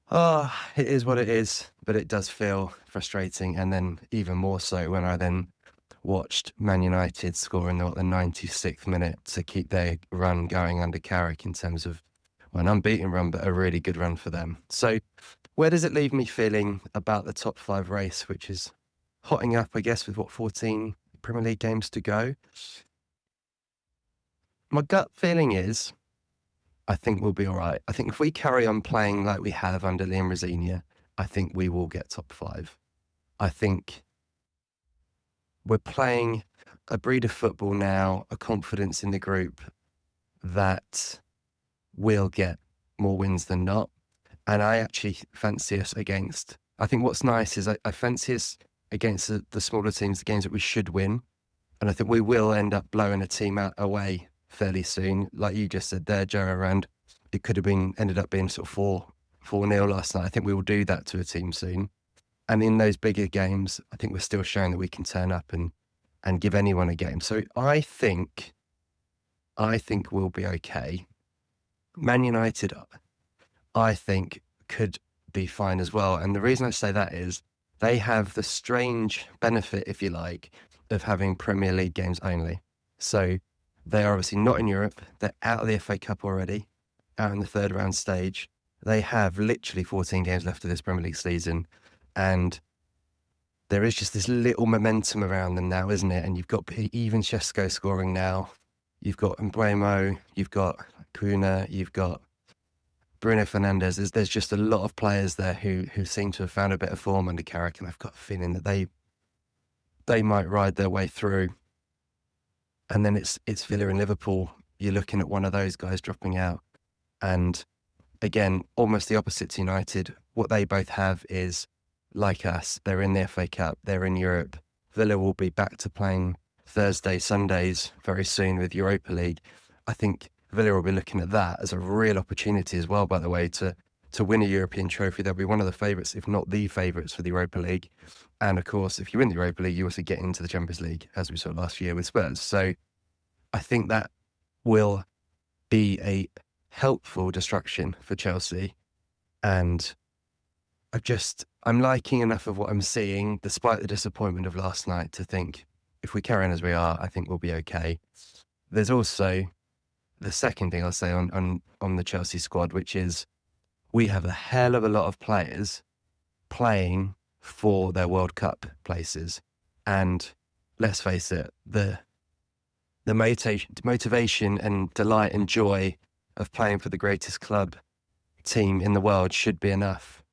Oh, it is what it is, but it does feel frustrating. And then even more so when I then watched Man United score in the 96th minute to keep their run going under Carrick in terms of an unbeaten run, but a really good run for them. So where does it leave me feeling about the top five race, which is hotting up, I guess, with 14 Premier League games to go? My gut feeling is I think we'll be all right. I think if we carry on playing like we have under Liam Rosini, I think we will get top five. I think we're playing a breed of football now, a confidence in the group that will get more wins than not. And I actually fancy us against, I think what's nice is I fancy us against the smaller teams, the games that we should win. And I think we will end up blowing a team out away fairly soon. Like you just said there, Joe, around it could have ended up being sort of 4-0 last night. I think we will do that to a team soon. And in those bigger games, I think we're still showing that we can turn up and give anyone a game. So I think we'll be okay. Man United, I think, could be fine as well. And the reason I say that is they have the strange benefit, if you like, of having Premier League games only. So they are obviously not in Europe. They're out of the FA Cup already, out in the third round stage. They have literally 14 games left of this Premier League season, and there is just this little momentum around them now, isn't it? And you've got even Shesko scoring now. You've got Mbeumo, you've got Kuna, you've got Bruno Fernandes. There's just a lot of players there who seem to have found a bit of form under Carrick, and I've got a feeling that they might ride their way through. And then it's Villa and Liverpool. You're looking at one of those guys dropping out. And again, almost the opposite to United. What they both have is, like us, they're in the FA Cup, they're in Europe. Villa will be back to playing Thursday, Sundays very soon with Europa League. I think Villa will be looking at that as a real opportunity as well, by the way, to win a European trophy. They'll be one of the favourites, if not the favourites, for the Europa League. And of course, if you win the Europa League, you also get into the Champions League, as we saw last year with Spurs. So I think that will be a helpful distraction for Chelsea. And I'm liking enough of what I'm seeing, despite the disappointment of last night, to think if we carry on as we are, I think we'll be okay. There's also the second thing I'll say on the Chelsea squad, which is we have a hell of a lot of players playing for their World Cup places. And let's face it, the motivation and delight and joy of playing for the greatest club team in the world should be enough.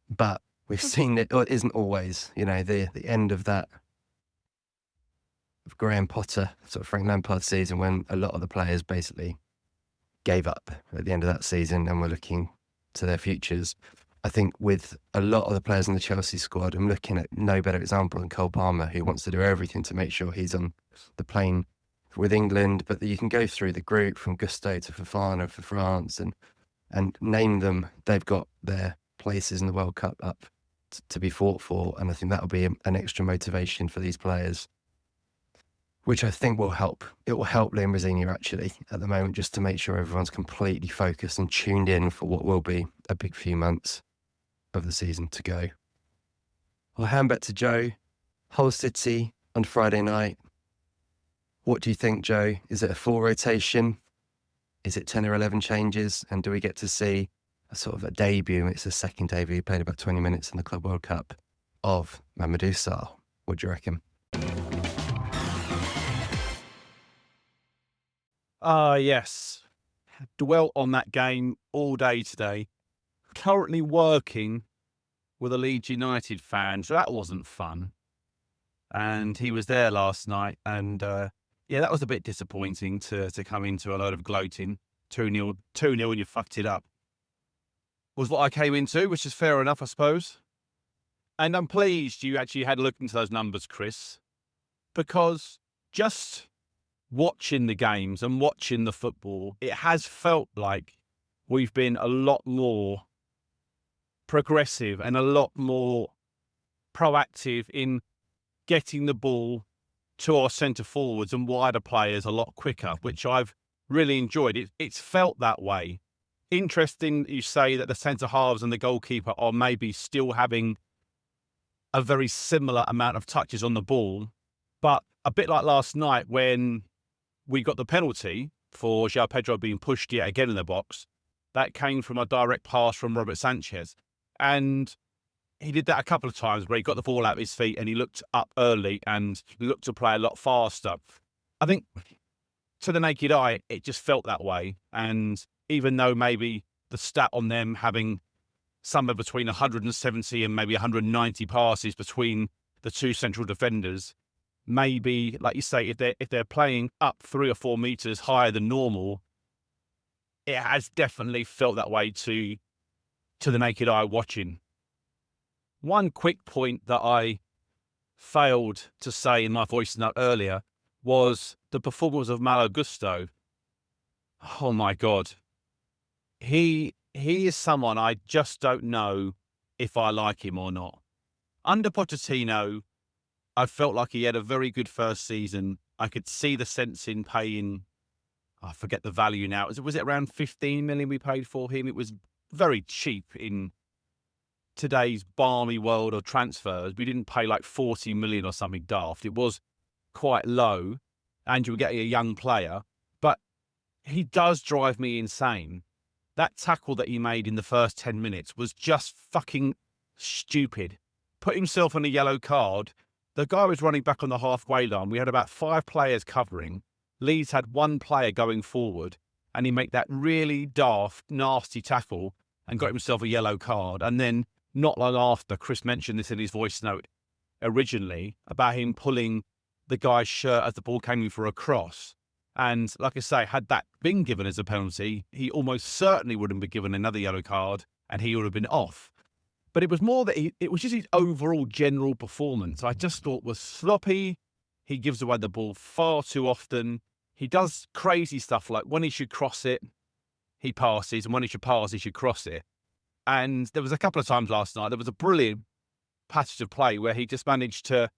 But we've seen it isn't always, the end of that of Graham Potter, sort of Frank Lampard season, when a lot of the players basically gave up at the end of that season and were looking to their futures. I think with a lot of the players in the Chelsea squad, I'm looking at no better example than Cole Palmer, who wants to do everything to make sure he's on the plane with England. But you can go through the group from Gusto to Fofana for France and name them. They've got their places in the World Cup up to be fought for. And I think that'll be an extra motivation for these players, which I think will help. It will help Liam Rosenior actually at the moment, just to make sure everyone's completely focused and tuned in for what will be a big few months of the season to go. I'll hand back to Joe. Hull City on Friday night. What do you think, Joe? Is it a full rotation? Is it 10 or 11 changes? And do we get to see a sort of a debut? It's a second debut. He played about 20 minutes in the Club World Cup of Mamadou Sarr. What do you reckon? Yes. Dwelt on that game all day today. Currently working with a Leeds United fan, so that wasn't fun. And he was there last night, and that was a bit disappointing to come into a load of gloating. 2-0 and you fucked it up. Was what I came into, which is fair enough, I suppose. And I'm pleased you actually had a look into those numbers, Chris, because just watching the games and watching the football, it has felt like we've been a lot more progressive and a lot more proactive in getting the ball to our centre forwards and wider players a lot quicker, which I've really enjoyed. It's felt that way. Interesting you say that the centre halves and the goalkeeper are maybe still having a very similar amount of touches on the ball, but a bit like last night when we got the penalty for Joao Pedro being pushed yet again in the box. That came from a direct pass from Robert Sanchez. And he did that a couple of times where he got the ball out of his feet and he looked up early and looked to play a lot faster. I think to the naked eye, it just felt that way. And even though maybe the stat on them having somewhere between 170 and maybe 190 passes between the two central defenders, maybe, like you say, if they're playing up 3 or 4 meters higher than normal, it has definitely felt that way to the naked eye watching. One quick point that I failed to say in my voice note earlier was the performance of Malo Gusto. Oh my God. He is someone I just don't know if I like him or not. Under Pochettino, I felt like he had a very good first season. I could see the sense in paying, I forget the value now. Was it around 15 million we paid for him? It was very cheap in today's balmy world of transfers. We didn't pay like 40 million or something daft. It was quite low, and you were getting a young player. But he does drive me insane That tackle that he made in the first 10 minutes was just fucking stupid. Put himself on a yellow card. The guy was running back on the halfway line. We had about 5 players covering. Leeds had 1 player going forward, and he made that really daft, nasty tackle and got himself a yellow card. And then not long after, Chris mentioned this in his voice note originally about him pulling the guy's shirt as the ball came in for a cross. And like I say, had that been given as a penalty, he almost certainly wouldn't be given another yellow card and he would have been off. But it was more that it was just his overall general performance I just thought was sloppy. He gives away the ball far too often. He does crazy stuff like when he should cross it, he passes, and when he should pass, he should cross it. And there was a couple of times last night, there was a brilliant passage of play where he just managed to,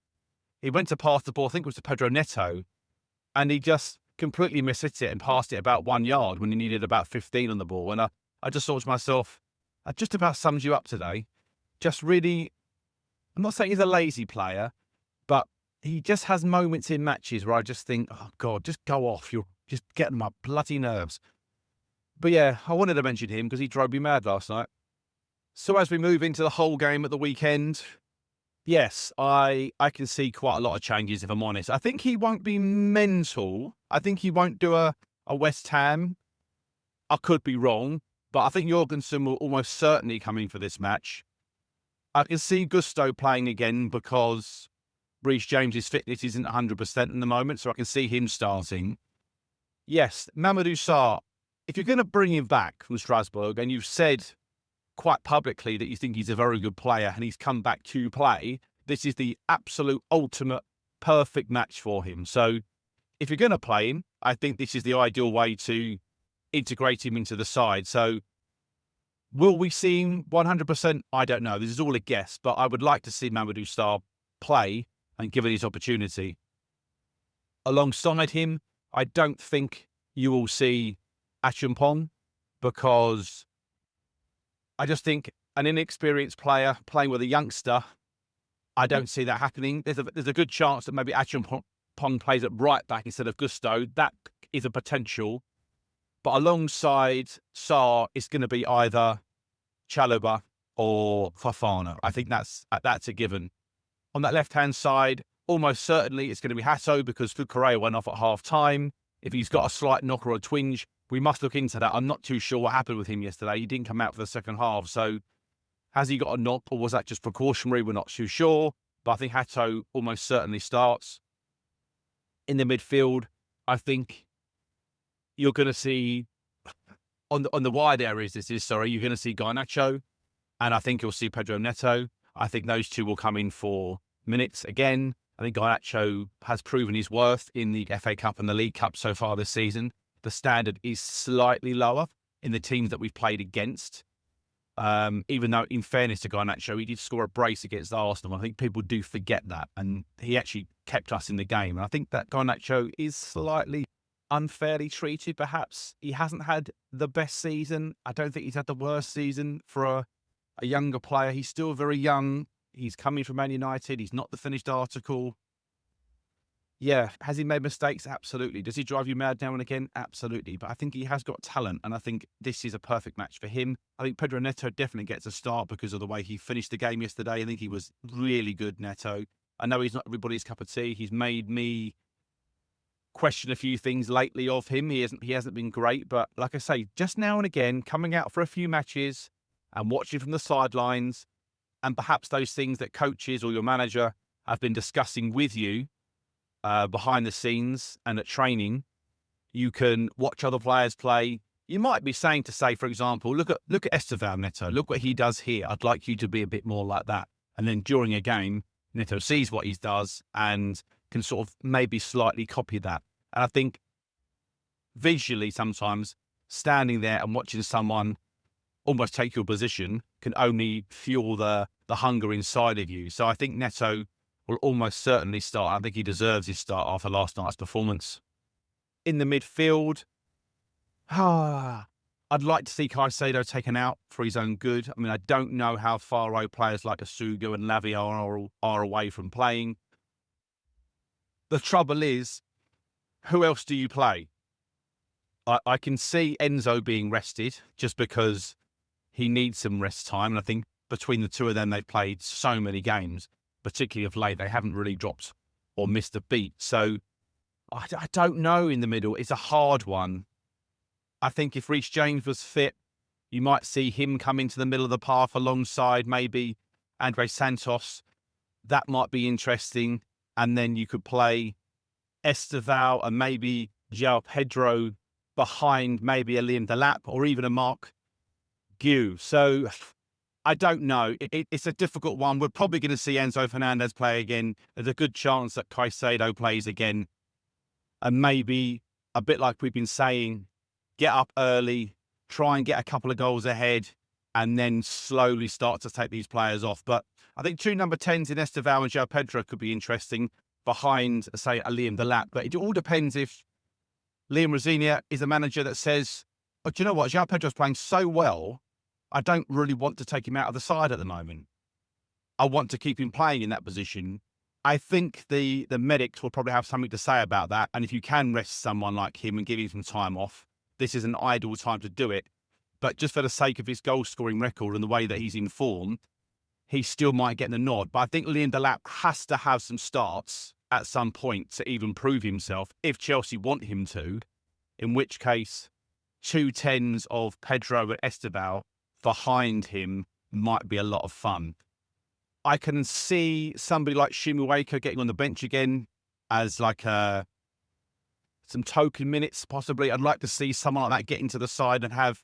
he went to pass the ball, I think it was to Pedro Neto, and he just completely mishit it and passed it about 1 yard when he needed about 15 on the ball. And I just thought to myself, that just about sums you up today. Just really, I'm not saying he's a lazy player, but he just has moments in matches where I just think, oh God, just go off. You're just getting my bloody nerves. But yeah, I wanted to mention him because he drove me mad last night. So as we move into the whole game at the weekend, yes, I can see quite a lot of changes, if I'm honest. I think he won't be mental. I think he won't do a West Ham. I could be wrong, but I think Jorgensen will almost certainly come in for this match. I can see Gusto playing again because Reece James's fitness isn't 100% in the moment, so I can see him starting. Yes, Mamadou Sarr, if you're going to bring him back from Strasbourg, and you've said quite publicly that you think he's a very good player and he's come back to play, this is the absolute ultimate perfect match for him. So if you're going to play him, I think this is the ideal way to integrate him into the side. So will we see him 100%? I don't know. This is all a guess, but I would like to see Mamadou Sarr play and given his opportunity. Alongside him, I don't think you will see Acheampong because I just think an inexperienced player playing with a youngster, I don't see that happening. There's a good chance that maybe Acheampong plays at right back instead of Gusto. That is a potential. But alongside Sarr, it's going to be either Chalobah or Fofana. I think that's a given. On that left-hand side, almost certainly it's going to be Hato because Fukurea went off at half-time. If he's got a slight knock or a twinge, we must look into that. I'm not too sure what happened with him yesterday. He didn't come out for the second half. So has he got a knock or was that just precautionary? We're not too sure. But I think Hato almost certainly starts. In the midfield, I think you're going to see, on the wide areas, you're going to see Garnacho. And I think you'll see Pedro Neto. I think those two will come in for minutes again. I think Garnacho has proven his worth in the FA Cup and the League Cup so far this season. The standard is slightly lower in the teams that we've played against. Even though, in fairness to Garnacho, he did score a brace against Arsenal. I think people do forget that. And he actually kept us in the game. And I think that Garnacho is slightly unfairly treated, perhaps. He hasn't had the best season. I don't think he's had the worst season for a younger player. He's still very young. He's coming from Man United. He's not the finished article. Yeah. Has he made mistakes? Absolutely. Does he drive you mad now and again? Absolutely. But I think he has got talent, and I think this is a perfect match for him. I think Pedro Neto definitely gets a start because of the way he finished the game yesterday. I think he was really good, Neto. I know he's not everybody's cup of tea. He's made me question a few things lately of him. He hasn't been great, but like I say, just now and again, coming out for a few matches and watching from the sidelines, and perhaps those things that coaches or your manager have been discussing with you behind the scenes and at training, you can watch other players play. You might be saying, for example, look at Estevan Neto. Look what he does here. I'd like you to be a bit more like that. And then during a game, Neto sees what he does and can sort of maybe slightly copy that. And I think visually sometimes standing there and watching someone almost take your position can only fuel the hunger inside of you. So I think Neto will almost certainly start. I think he deserves his start after last night's performance. In the midfield, I'd like to see Caicedo taken out for his own good. I mean, I don't know how far away players like Asugo and Lavia are away from playing. The trouble is, who else do you play? I can see Enzo being rested just because he needs some rest time. And I think between the two of them, they've played so many games, particularly of late. They haven't really dropped or missed a beat. So I don't know in the middle. It's a hard one. I think if Reece James was fit, you might see him come into the middle of the path alongside maybe Andre Santos. That might be interesting. And then you could play Esteval and maybe Joao Pedro behind maybe a Liam Delap or even a Mark Guew. So I don't know. It's a difficult one. We're probably going to see Enzo Fernandez play again. There's a good chance that Caicedo plays again. And maybe, a bit like we've been saying, get up early, try and get a couple of goals ahead, and then slowly start to take these players off. But I think 2 number 10s in Esteval and Joao Pedro could be interesting behind, say, a Liam Delap. But it all depends if Liam Rosenior is a manager that says, oh, do you know what? Joao Pedro's playing so well, I don't really want to take him out of the side at the moment. I want to keep him playing in that position. I think the medics will probably have something to say about that. And if you can rest someone like him and give him some time off, this is an ideal time to do it. But just for the sake of his goal-scoring record and the way that he's in form, he still might get the nod. But I think Liam Delap has to have some starts at some point to even prove himself if Chelsea want him to, in which case 2 10s of Pedro and Esteval behind him might be a lot of fun. I can see somebody like Shimueka getting on the bench again as like some token minutes possibly. I'd like to see someone like that get into the side and have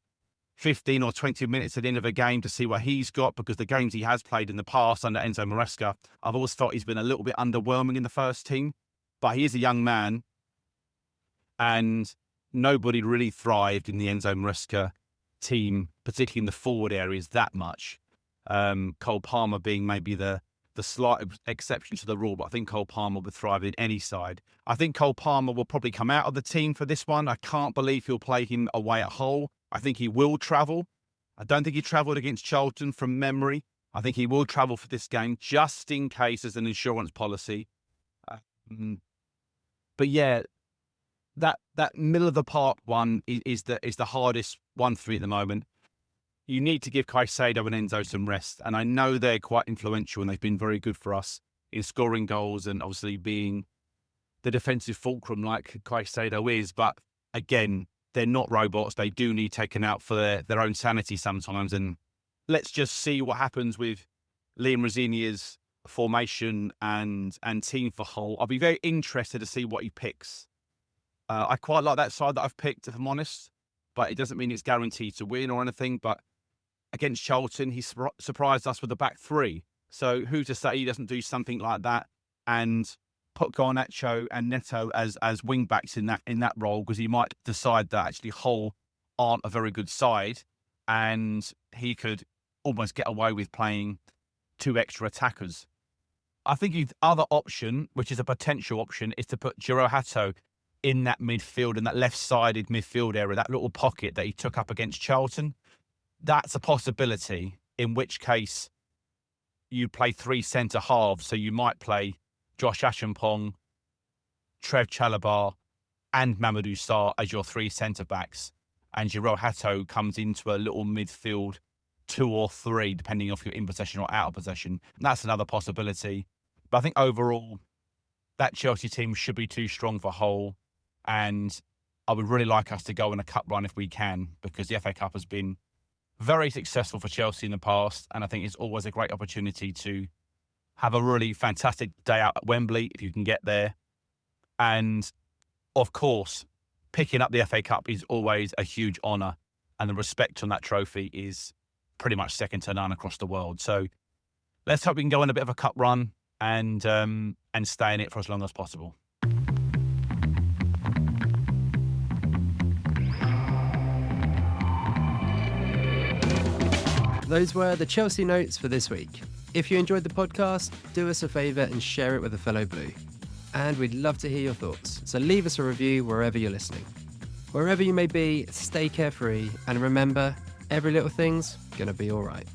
15 or 20 minutes at the end of a game to see what he's got, because the games he has played in the past under Enzo Maresca, I've always thought he's been a little bit underwhelming in the first team. But he is a young man, and nobody really thrived in the Enzo Maresca team, particularly in the forward areas, that much. Cole Palmer being maybe the slight exception to the rule, but I think Cole Palmer would thrive in any side. I think Cole Palmer will probably come out of the team for this one. I can't believe he'll play him away at Hull. I think he will travel. I don't think he travelled against Charlton from memory. I think he will travel for this game just in case as an insurance policy. But yeah, that middle of the park one is the hardest one for me at the moment. You need to give Caicedo and Enzo some rest. And I know they're quite influential and they've been very good for us in scoring goals and obviously being the defensive fulcrum like Caicedo is. But again, they're not robots. They do need taken out for their own sanity sometimes. And let's just see what happens with Liam Rosenior's formation and team for Hull. I'll be very interested to see what he picks. I quite like that side that I've picked, if I'm honest. But it doesn't mean it's guaranteed to win or anything. But against Charlton, he surprised us with the back 3. So who's to say he doesn't do something like that and put Garnacho and Neto as wing backs in that role, because he might decide that actually Hull aren't a very good side and he could almost get away with playing 2 extra attackers. I think the other option, which is a potential option, is to put Joao Pedro in that midfield, in that left-sided midfield area, that little pocket that he took up against Charlton. That's a possibility, in which case you play 3 centre halves. So you might play Josh Achampong, Trev Chalobah, and Mamadou Sarr as your 3 centre-backs. And Joao Pedro comes into a little midfield 2 or 3, depending if you're in possession or out of possession. And that's another possibility. But I think overall, that Chelsea team should be too strong for Hull. And I would really like us to go on a cup run if we can, because the FA Cup has been very successful for Chelsea in the past. And I think it's always a great opportunity to have a really fantastic day out at Wembley if you can get there. And of course, picking up the FA Cup is always a huge honour. And the respect on that trophy is pretty much second to none across the world. So let's hope we can go on a bit of a cup run and stay in it for as long as possible. Those were the Chelsea notes for this week. If you enjoyed the podcast, do us a favour and share it with a fellow Blue. And we'd love to hear your thoughts, so leave us a review wherever you're listening. Wherever you may be, stay carefree, and remember, every little thing's gonna be alright.